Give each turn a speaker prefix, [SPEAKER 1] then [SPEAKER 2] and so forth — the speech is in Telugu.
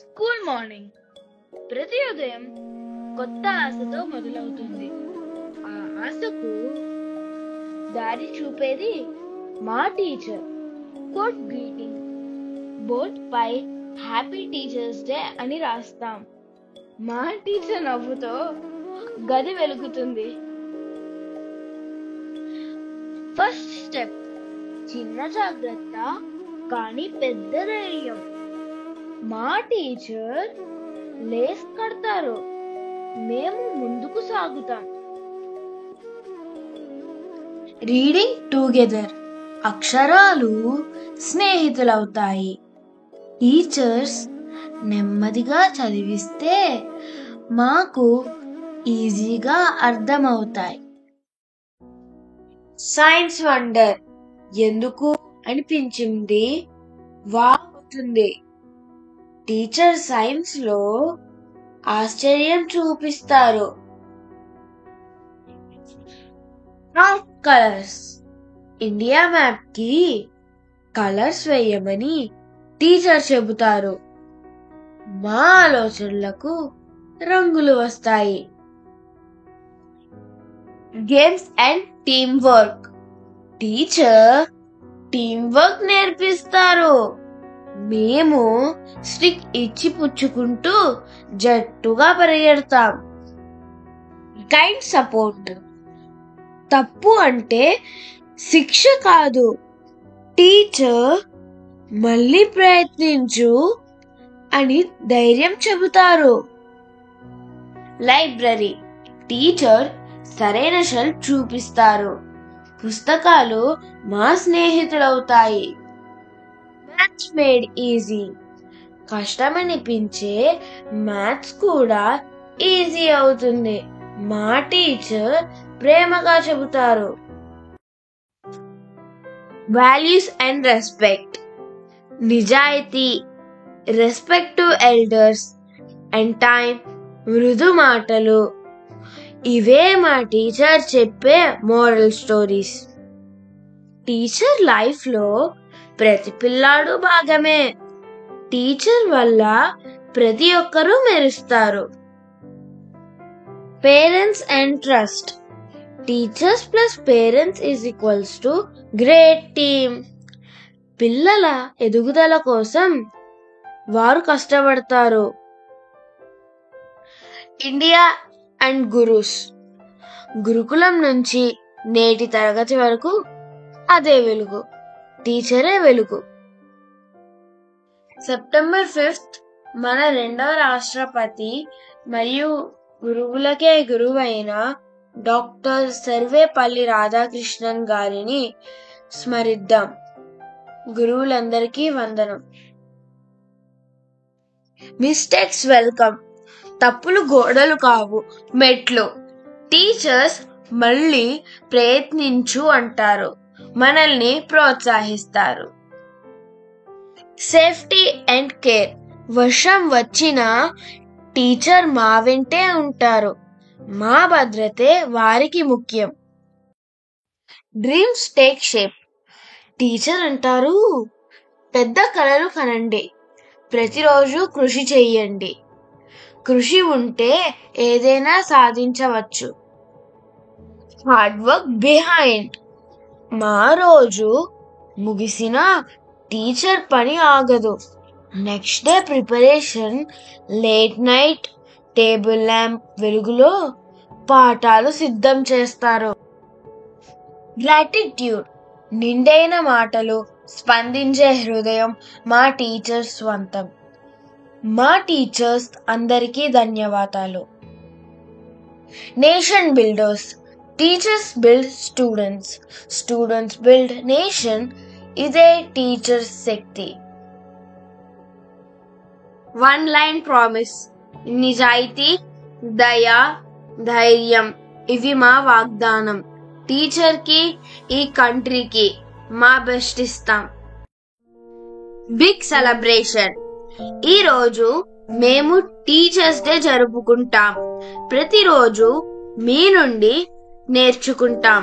[SPEAKER 1] స్కూల్ మార్నింగ్ ప్రతి ఉదయం కొత్త ఆశతో మొదలవుతుంది. ఆ ఆశకు దారి చూపేది మా టీచర్. కోట్ గ్రీటింగ్ బోర్డ్ పై హ్యాపీ టీచర్స్ డే అని రాస్తాం. మా టీచర్ నవ్వుతో గది వెలుగుతుంది. ఫస్ట్ స్టెప్ చిన్న జాగ్రత్త కానీ పెద్ద ధైర్యం. మా టీచర్ లేస్ కడతారు, మేము ముందుకు సాగుతాం.
[SPEAKER 2] రీడింగ్ టుగెదర్ అక్షరాలు స్నేహితులవుతాయి. టీచర్స్ నెమ్మదిగా చదివిస్తే మాకు ఈజీగా అర్థమవుతాయి. సైన్స్ వండర్ ఎందుకు అనిపించింది వాగుతుంది. టీచర్ సైన్స్ లో ఆశ్చర్యం చూపిస్తారు. కలర్స్ ఇండియా మ్యాప్ కి కలర్స్ వేయమని టీచర్ చెబుతారు. మా ఆలోచనలకు రంగులు వస్తాయి. Games and team work teacher team work నేర్పిస్తారు. మేము స్టిక్ ఇచ్చి పుచ్చుకుంటూ జట్టుగా పరిగెడతాం. కైండ్ సపోర్ట్ తప్పు అంటే శిక్ష కాదు, టీచర్ మళ్ళీ ప్రయత్నించు అని ధైర్యం చెబుతారు. లైబ్రరీ టీచర్ సరైన షెల్ఫ్ చూపిస్తారు. పుస్తకాలు మా స్నేహితులవుతాయి. మ్యాథ్స్ మేడ్ ఈజీ కష్టమనిపించే మ్యాథ్స్ కూడా ఈజీ అవుతుంది. మా టీచర్ ప్రేమగా చెబుతారు. వాల్యూస్ అండ్ రెస్పెక్ట్ నిజాయితీ, respect to elders and time, మృదు మాటలు ఇవే మా టీచర్ చెప్పే మోరల్ స్టోరీస్. టీచర్ లైఫ్ లో ప్రతి పిల్లాడు భాగమే. టీచర్ వల్ల ప్రతి ఒక్కరూ మెరుస్తారు. Parents and trust teachers plus parents is equals to great team. పిల్లల ఎదుగుదల కోసం వారు కష్టపడతారు. ఇండియా అండ్ గురుస్ గురుకులం నుంచి నేటి తరగతి వరకు అదే వెలుగు, టీచరే వెలుగు. సెప్టెంబర్ 5 మన రెండవ రాష్ట్రపతి మరియు గురువులకే గురువైన డాక్టర్ సర్వేపల్లి రాధాకృష్ణన్ గారిని స్మరిద్దాం. గురువులందరికీ వందనం. మిస్టేక్స్ వెల్కమ్ తప్పులు గోడలు కావు, మెట్లు. టీచర్స్ మళ్ళీ ప్రయత్నించు అంటారు, మనల్ని ప్రోత్సహిస్తారు. సేఫ్టీ అండ్ కేర్ వర్షం వచ్చినా టీచర్ మా వెంటే ఉంటారు. మా భద్రతే వారికి ముఖ్యం. డ్రీమ్స్ టేక్ షేప్ టీచర్ అంటారు, పెద్ద కలలు కనండి, ప్రతిరోజు కృషి చెయ్యండి. కృషి ఉంటే ఏదైనా సాధించవచ్చు. హార్డ్ వర్క్ బిహైండ్ మా రోజు ముగిసిన టీచర్ పని ఆగదు. Next day preparation, late night, table lamp వెలుగులో పాఠాలు సిద్ధం చేస్తారు. గ్రాటిట్యూడ్ నిండైన మాటలు, స్పందించే హృదయం మా టీచర్స్ స్వంతం. మా టీచర్స్ అందరికీ ధన్యవాదాలు. Nation builders teachers build students, students build nation. ఇదే టీచర్స్ శక్తి. వన్ లైన్ ప్రామిస్ నిజాయితీ, దయ, ధైర్యం ఇవి మా వాగ్దానం. టీచర్ కి, ఈ కంట్రీకి మా బెస్ట్ ఇస్తాం. బిగ్ సెలబ్రేషన్ ఈ రోజు మేము టీచర్స్ డే జరుపుకుంటాం. ప్రతిరోజు మీ నుండి నేర్చుకుంటాం.